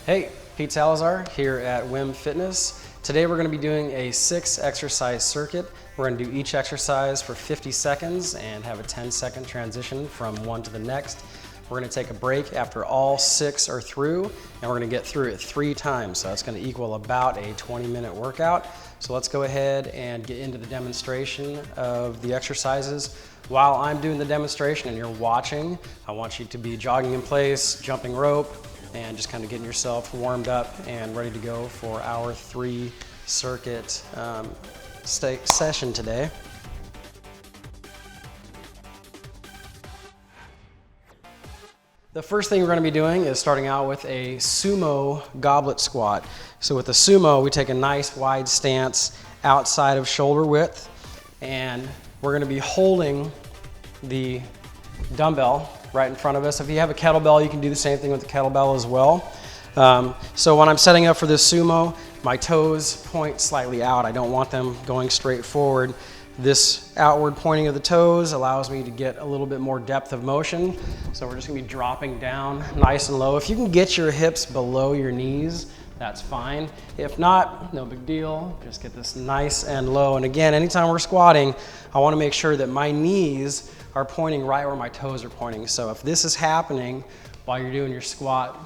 Hey, Pete Salazar here at WYM Fitness. Today we're going to be doing a 6-exercise circuit. We're going to do each exercise for 50 seconds and have a 10-second transition from one to the next. We're going to take a break after all 6 are through, and we're going to get through it 3 times. So that's going to equal about a 20-minute workout. So let's go ahead and get into the demonstration of the exercises. While I'm doing the demonstration and you're watching, I want you to be jogging in place, jumping rope, and just kind of getting yourself warmed up and ready to go for our 3 circuit session today. The first thing we're going to be doing is starting out with a sumo goblet squat. So with the sumo, we take a nice wide stance outside of shoulder width, and we're going to be holding the dumbbell right in front of us. If you have a kettlebell, you can do the same thing with the kettlebell as well. So when I'm setting up for this sumo, my toes point slightly out. I don't want them going straight forward. This outward pointing of the toes allows me to get a little bit more depth of motion. So we're just gonna be dropping down nice and low. If you can get your hips below your knees, that's fine. If not, no big deal. Just get this nice and low. And again, anytime we're squatting, I wanna make sure that my knees are pointing right where my toes are pointing. So if this is happening while you're doing your squat,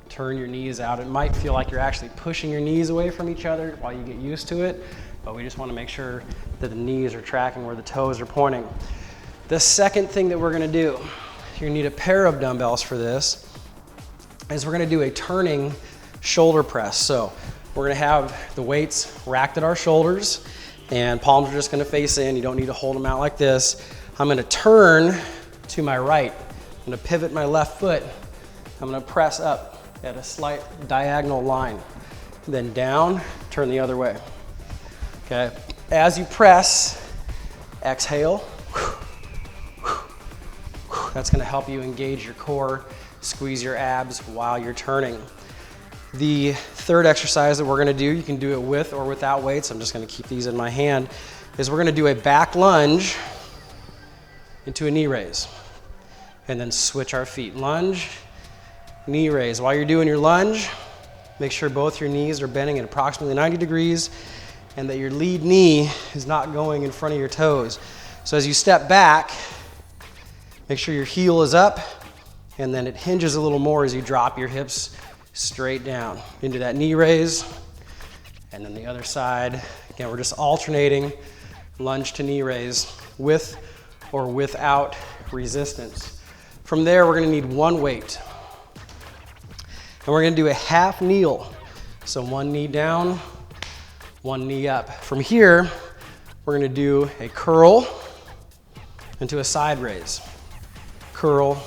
turn your knees out. It might feel like you're actually pushing your knees away from each other while you get used to it, but we just want to make sure that the knees are tracking where the toes are pointing. The second thing that we're going to do, you're going to need a pair of dumbbells for this, is we're going to do a turning shoulder press. So we're going to have the weights racked at our shoulders, and palms are just going to face in. You don't need to hold them out like this. I'm going to turn to my right. I'm going to pivot my left foot. I'm going to press up at a slight diagonal line. Then down, turn the other way. Okay. As you press, exhale. That's going to help you engage your core, squeeze your abs while you're turning. The third exercise that we're going to do, you can do it with or without weights. I'm just going to keep these in my hand, is we're going to do a back lunge into a knee raise, and then switch our feet. Lunge, knee raise. While you're doing your lunge, make sure both your knees are bending at approximately 90 degrees and that your lead knee is not going in front of your toes. So as you step back, make sure your heel is up, and then it hinges a little more as you drop your hips straight down into that knee raise. And then the other side, again, we're just alternating lunge to knee raise with or without resistance. From there, we're gonna need one weight. And we're gonna do a half kneel. So one knee down, one knee up. From here, we're gonna do a curl into a side raise. Curl,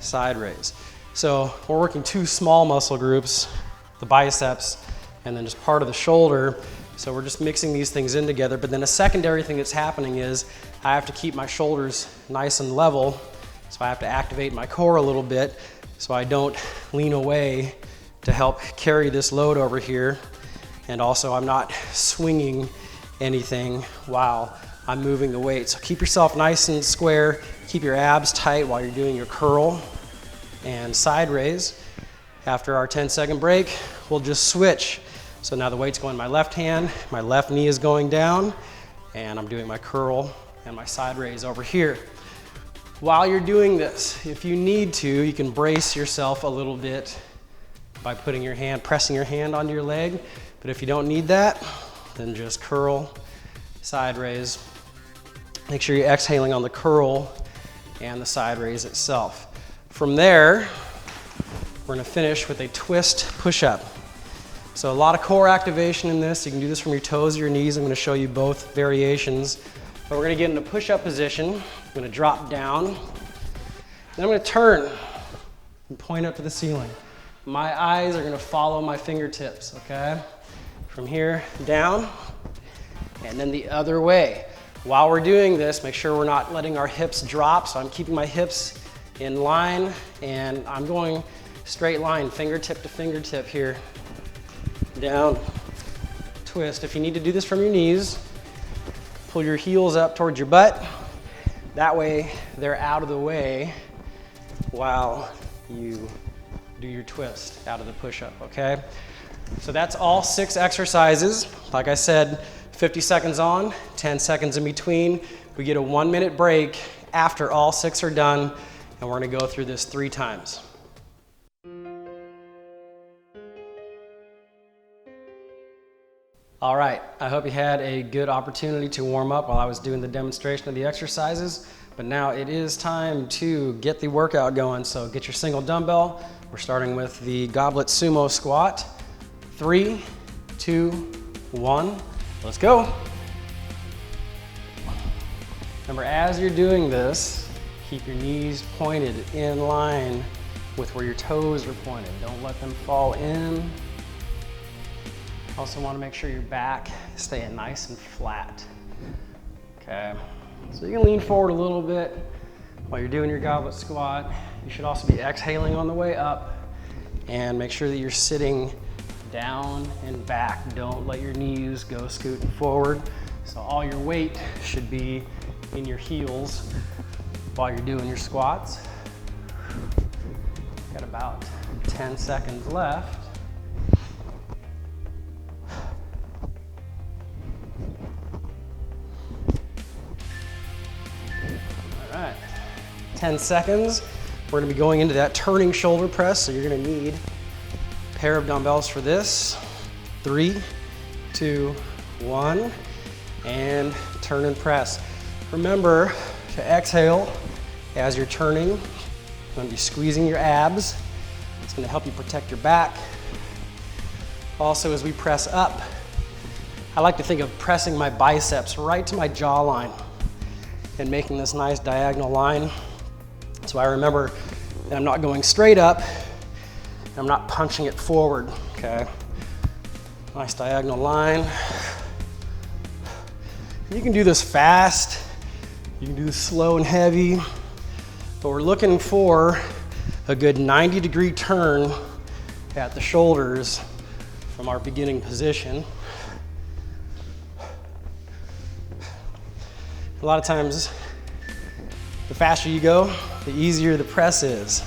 side raise. So we're working 2 small muscle groups, the biceps, and then just part of the shoulder. So we're just mixing these things in together. But then a secondary thing that's happening is I have to keep my shoulders nice and level. So I have to activate my core a little bit so I don't lean away to help carry this load over here. And also I'm not swinging anything while I'm moving the weight. So keep yourself nice and square. Keep your abs tight while you're doing your curl and side raise. After our 10-second break, we'll just switch. So now the weight's going in my left hand, my left knee is going down, and I'm doing my curl and my side raise over here. While you're doing this, if you need to, you can brace yourself a little bit by putting your hand, pressing your hand onto your leg. But if you don't need that, then just curl, side raise. Make sure you're exhaling on the curl and the side raise itself. From there, we're gonna finish with a twist push-up. So a lot of core activation in this. You can do this from your toes or your knees. I'm gonna show you both variations. But we're gonna get into push-up position. I'm gonna drop down. Then I'm gonna turn and point up to the ceiling. My eyes are gonna follow my fingertips, okay? From here, down, and then the other way. While we're doing this, make sure we're not letting our hips drop. So I'm keeping my hips in line, and I'm going straight line, fingertip to fingertip here. Down, twist. If you need to do this from your knees, pull your heels up towards your butt. That way they're out of the way while you do your twist out of the push-up, okay? So that's all 6 exercises. Like I said, 50 seconds on, 10 seconds in between. We get a 1-minute break after all 6 are done, and we're gonna go through this 3 times. All right, I hope you had a good opportunity to warm up while I was doing the demonstration of the exercises, but now it is time to get the workout going. So get your single dumbbell. We're starting with the goblet sumo squat. 3, 2, 1, let's go. Remember, as you're doing this, keep your knees pointed in line with where your toes are pointed. Don't let them fall in. Also want to make sure your back is staying nice and flat. Okay, so you can lean forward a little bit while you're doing your goblet squat. You should also be exhaling on the way up, and make sure that you're sitting down and back. Don't let your knees go scooting forward. So all your weight should be in your heels while you're doing your squats. Got about 10 seconds left. All right, 10 seconds. We're gonna be going into that turning shoulder press, so you're gonna need a pair of dumbbells for this. 3, 2, 1, and turn and press. Remember to exhale as you're turning. You're gonna be squeezing your abs. It's gonna help you protect your back. Also, as we press up, I like to think of pressing my biceps right to my jawline and making this nice diagonal line. So I remember that I'm not going straight up, and I'm not punching it forward, okay? Nice diagonal line. You can do this fast, you can do this slow and heavy, but we're looking for a good 90-degree turn at the shoulders from our beginning position. A lot of times, the faster you go, the easier the press is.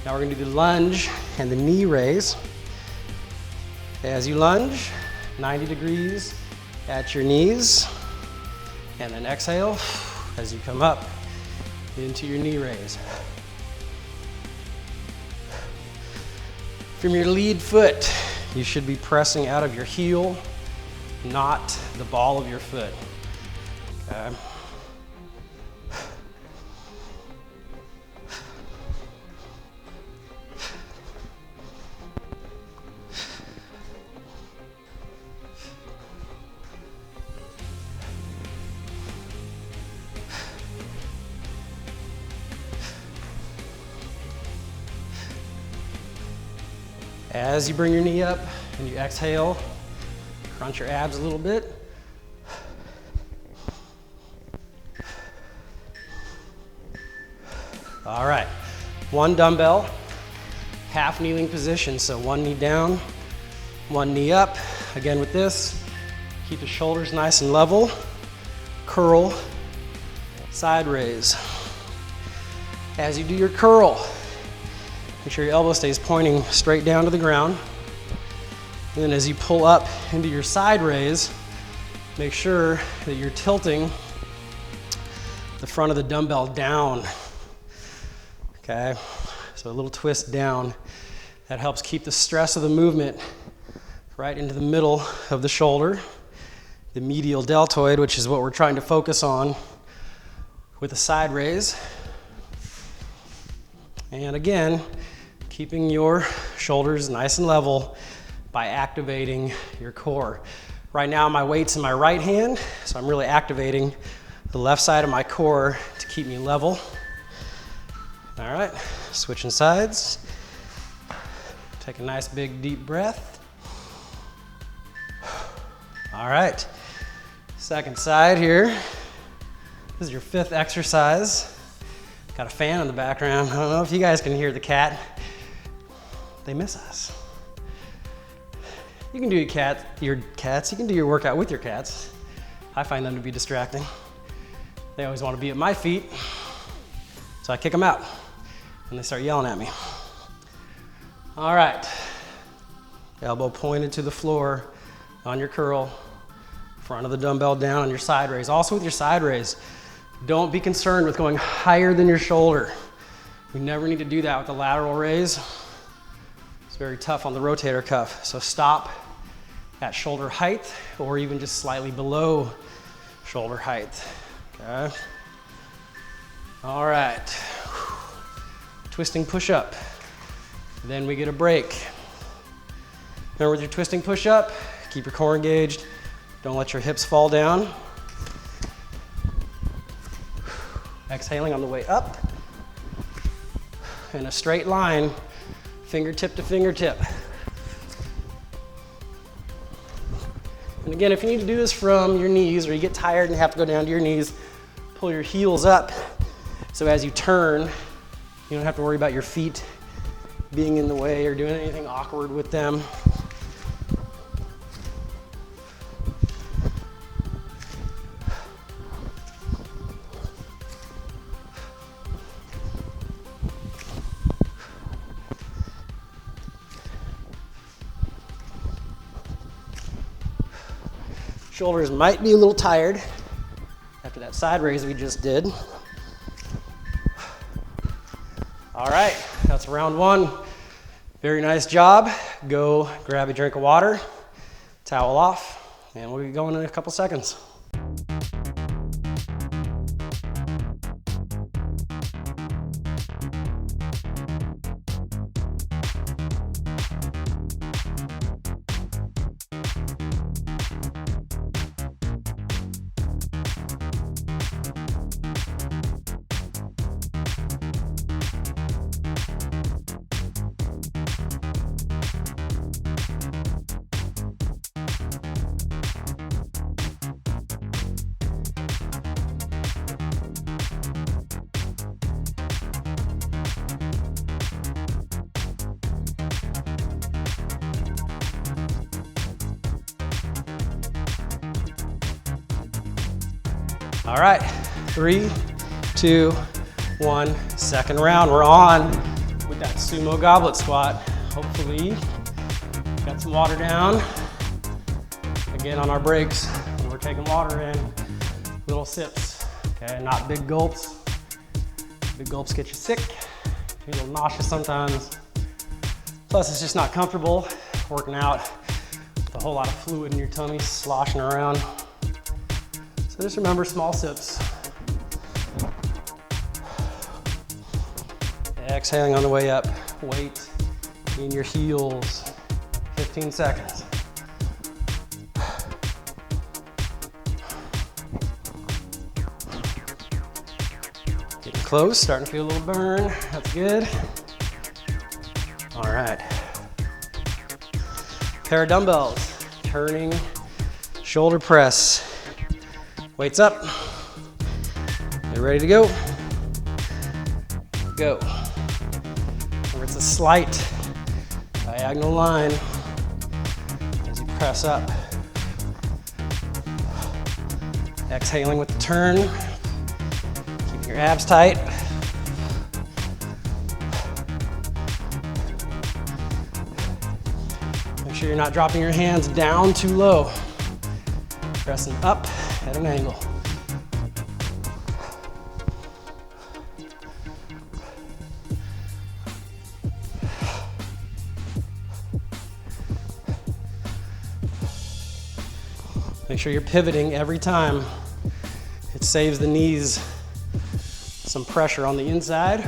Now we're gonna do the lunge and the knee raise. As you lunge, 90 degrees at your knees, and then exhale as you come up into your knee raise. From your lead foot, you should be pressing out of your heel, not the ball of your foot. Okay. As you bring your knee up and you exhale, crunch your abs a little bit. All right, 1 dumbbell, half kneeling position. So 1 knee down, 1 knee up. Again with this, keep the shoulders nice and level. Curl, side raise. As you do your curl, make sure your elbow stays pointing straight down to the ground. And then as you pull up into your side raise, make sure that you're tilting the front of the dumbbell down. Okay, so a little twist down. That helps keep the stress of the movement right into the middle of the shoulder, the medial deltoid, which is what we're trying to focus on with a side raise. And again, keeping your shoulders nice and level by activating your core. Right now my weight's in my right hand, so I'm really activating the left side of my core to keep me level. All right, switching sides. Take a nice big deep breath. All right, second side here. This is your 5th exercise. Got a fan in the background. I don't know if you guys can hear the cat. They miss us. You can do your cats, you can do your workout with your cats. I find them to be distracting. They always want to be at my feet, so I kick them out and they start yelling at me. All right. Elbow pointed to the floor on your curl. Front of the dumbbell down on your side raise. Also with your side raise, don't be concerned with going higher than your shoulder. We never need to do that with the lateral raise. It's very tough on the rotator cuff. So stop at shoulder height or even just slightly below shoulder height. Okay. All right. Twisting push-up. Then we get a break. Remember with your twisting push-up, keep your core engaged. Don't let your hips fall down. Exhaling on the way up. In a straight line, fingertip to fingertip. And again, if you need to do this from your knees or you get tired and have to go down to your knees, pull your heels up so as you turn, you don't have to worry about your feet being in the way or doing anything awkward with them. Shoulders might be a little tired after that side raise we just did. All right, that's round one. Very nice job. Go grab a drink of water, towel off, and we'll be going in a couple seconds. All right, 3, 2, 1, second round. We're on with that sumo goblet squat. Hopefully, got some water down. Again, on our breaks, when we're taking water in, little sips, okay? Not big gulps. Big gulps get you sick, a little nauseous sometimes. Plus, it's just not comfortable working out with a whole lot of fluid in your tummy sloshing around. So just remember, small sips. Exhaling on the way up. Weight in your heels. 15 seconds. Getting close, starting to feel a little burn. That's good. All right. Pair of dumbbells. Turning, shoulder press. Weights up. Get ready to go. Go. Remember, it's a slight diagonal line as you press up. Exhaling with the turn. Keeping your abs tight. Make sure you're not dropping your hands down too low. Pressing up at an angle. Make sure you're pivoting every time. It saves the knees some pressure on the inside.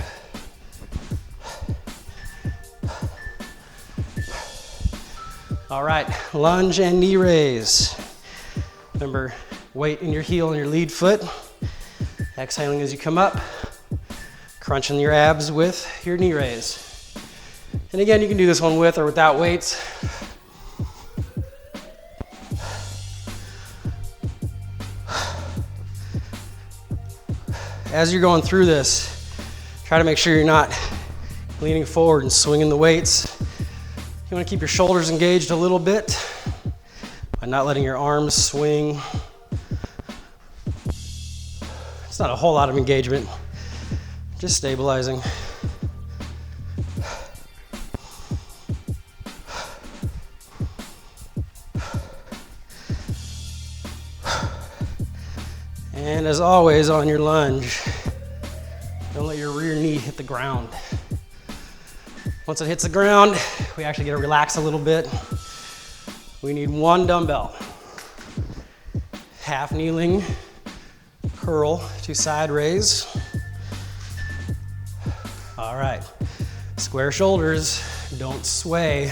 All right, lunge and knee raise. Remember, weight in your heel and your lead foot. Exhaling as you come up. Crunching your abs with your knee raise. And again, you can do this one with or without weights. As you're going through this, try to make sure you're not leaning forward and swinging the weights. You want to keep your shoulders engaged a little bit by not letting your arms swing. It's not a whole lot of engagement, just stabilizing. And as always on your lunge, don't let your rear knee hit the ground. Once it hits the ground, we actually get to relax a little bit. We need one dumbbell. Half kneeling, curl to side raise. All right, square shoulders, don't sway.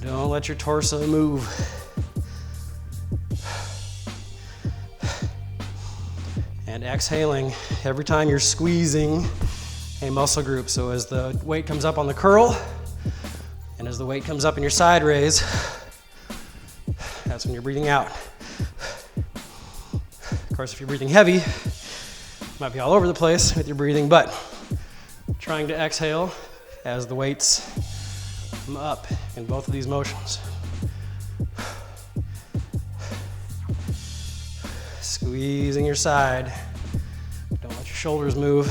Don't let your torso move. And exhaling every time you're squeezing a muscle group. So as the weight comes up on the curl, and as the weight comes up in your side raise, that's when you're breathing out. Of course, if you're breathing heavy, you might be all over the place with your breathing, but trying to exhale as the weights come up in both of these motions. Squeezing your side. Don't let your shoulders move.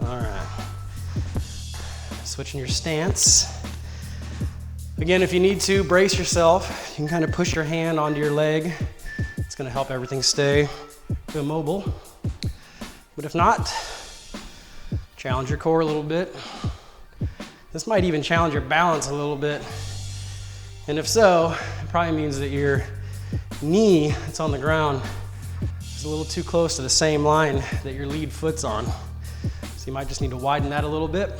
All right. Switching your stance. Again, if you need to, brace yourself. You can kind of push your hand onto your leg. It's going to help everything stay immobile. But if not, challenge your core a little bit. This might even challenge your balance a little bit. And if so, it probably means that your knee that's on the ground is a little too close to the same line that your lead foot's on. So you might just need to widen that a little bit.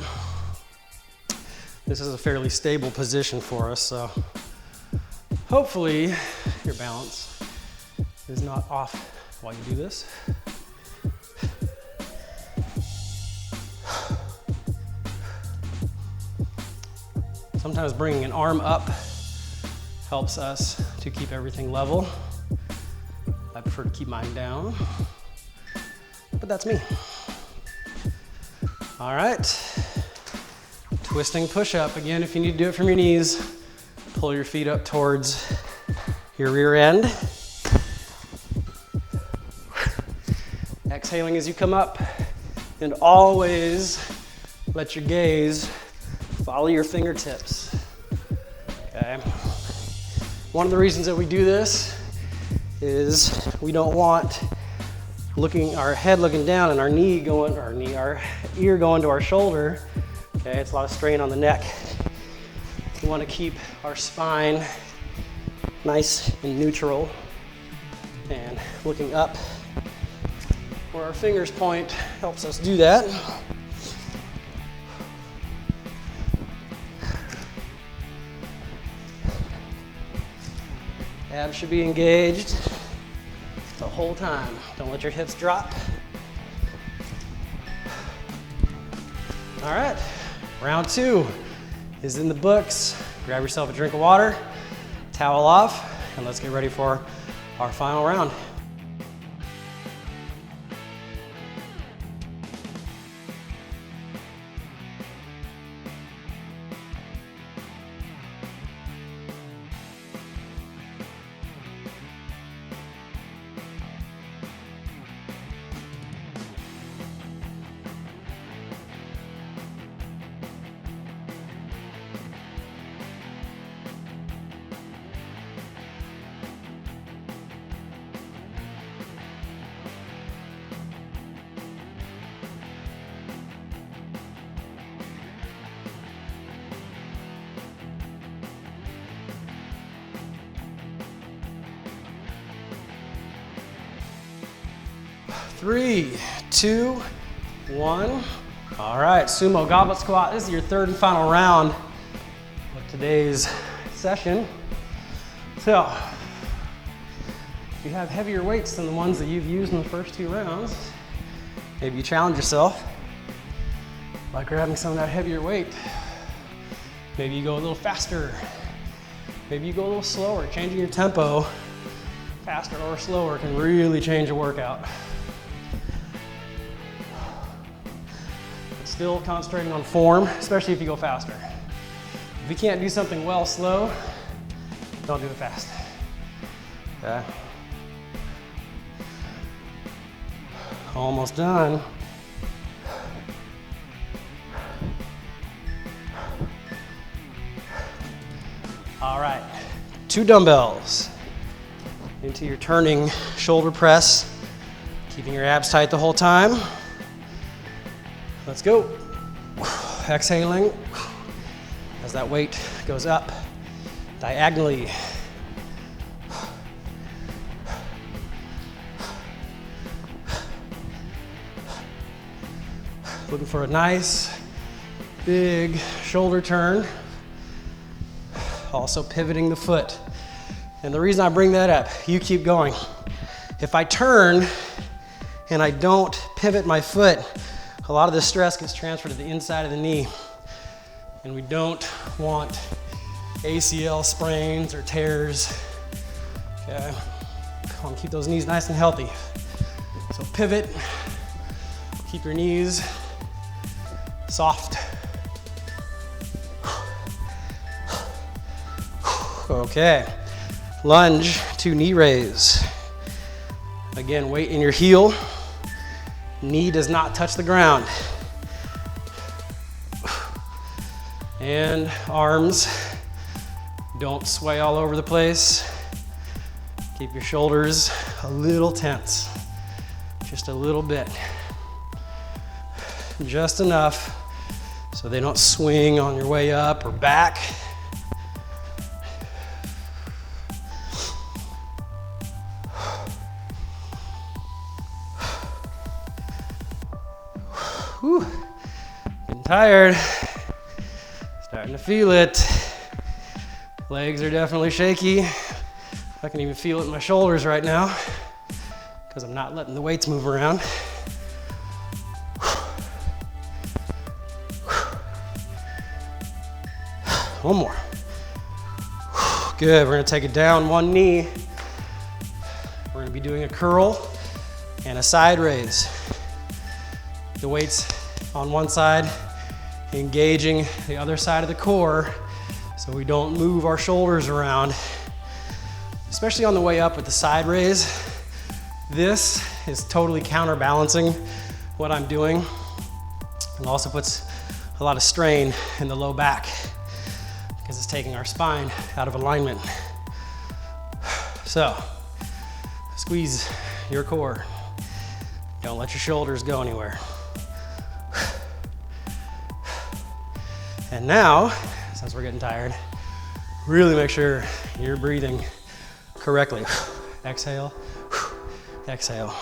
This is a fairly stable position for us, so hopefully your balance is not off while you do this. Sometimes bringing an arm up helps us to keep everything level. I prefer to keep mine down, but that's me. All right. Twisting push-up. Again, if you need to do it from your knees, pull your feet up towards your rear end. Exhaling as you come up, and always let your gaze follow your fingertips. Okay. One of the reasons that we do this is we don't want our head looking down and our ear going to our shoulder. Okay, it's a lot of strain on the neck. We want to keep our spine nice and neutral and looking up where our fingers point helps us do that. Abs should be engaged the whole time. Don't let your hips drop. All right. Round 2 is in the books. Grab yourself a drink of water, towel off, and let's get ready for our final round. Three, two, one. All right, sumo goblet squat. This is your third and final round of today's session. So, if you have heavier weights than the ones that you've used in the first 2 rounds, maybe you challenge yourself by grabbing some of that heavier weight. Maybe you go a little faster. Maybe you go a little slower. Changing your tempo, faster or slower, can really change a workout. Still concentrating on form, especially if you go faster. If you can't do something well slow, don't do it fast. Okay. Almost done. All right, 2 dumbbells into your turning shoulder press, keeping your abs tight the whole time. Let's go. Exhaling as that weight goes up diagonally. Looking for a nice, big shoulder turn. Also pivoting the foot. And the reason I bring that up, you keep going. If I turn and I don't pivot my foot, a lot of the stress gets transferred to the inside of the knee. And we don't want ACL sprains or tears. Okay, come on, keep those knees nice and healthy. So pivot, keep your knees soft. Okay, lunge to knee raise. Again, weight in your heel. Knee does not touch the ground. And arms don't sway all over the place. Keep your shoulders a little tense, just a little bit. Just enough so they don't swing on your way up or back. Whew. Getting tired. Starting to feel it. Legs are definitely shaky. I can even feel it in my shoulders right now because I'm not letting the weights move around. One more. Good, we're gonna take it down one knee. We're gonna be doing a curl and a side raise. The weight's on one side, engaging the other side of the core so we don't move our shoulders around. Especially on the way up with the side raise. This is totally counterbalancing what I'm doing. It also puts a lot of strain in the low back because it's taking our spine out of alignment. So, squeeze your core. Don't let your shoulders go anywhere. And now, since we're getting tired, really make sure you're breathing correctly. Exhale, exhale.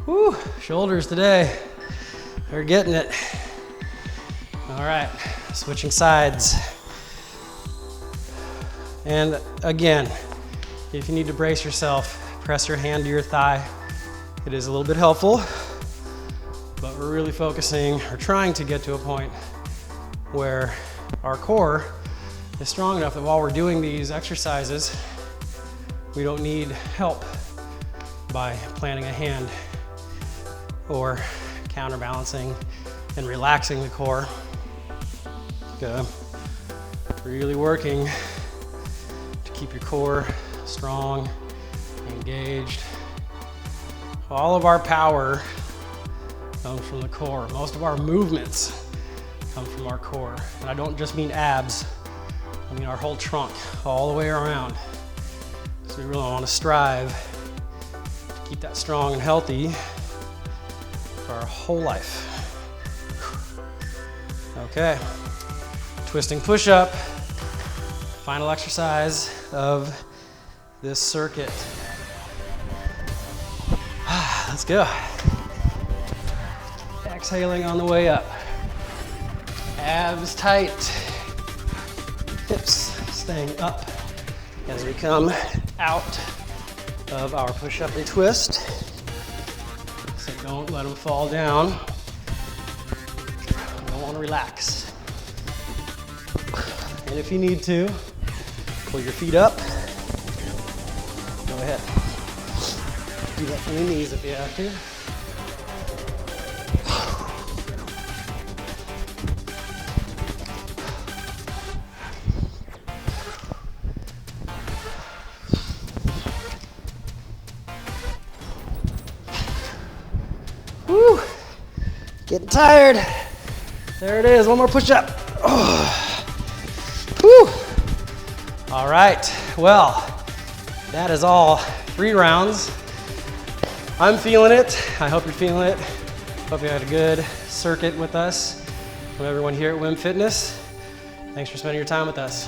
Woo, shoulders today, they're getting it. All right, switching sides. And again, if you need to brace yourself, press your hand to your thigh. It is a little bit helpful, but we're really focusing or trying to get to a point where our core is strong enough that while we're doing these exercises, we don't need help by planting a hand or counterbalancing and relaxing the core. Good. Really working to keep your core strong, engaged. All of our power comes from the core. Most of our movements come from our core. And I don't just mean abs, I mean our whole trunk, all the way around. So we really want to strive to keep that strong and healthy for our whole life. Okay, twisting push-up, final exercise of this circuit. Let's go. Exhaling on the way up. Abs tight. Hips staying up as we come out of our push-up and twist. So don't let them fall down. You don't want to relax. And if you need to, pull your feet up. Go ahead. Do that from the knees if you have to. Woo! Getting tired. There it is, one more push-up. Oh. Whew. All right, well, that is all 3 rounds. I'm feeling it. I hope you're feeling it. Hope you had a good circuit with us. From everyone here at WYM Fitness, thanks for spending your time with us.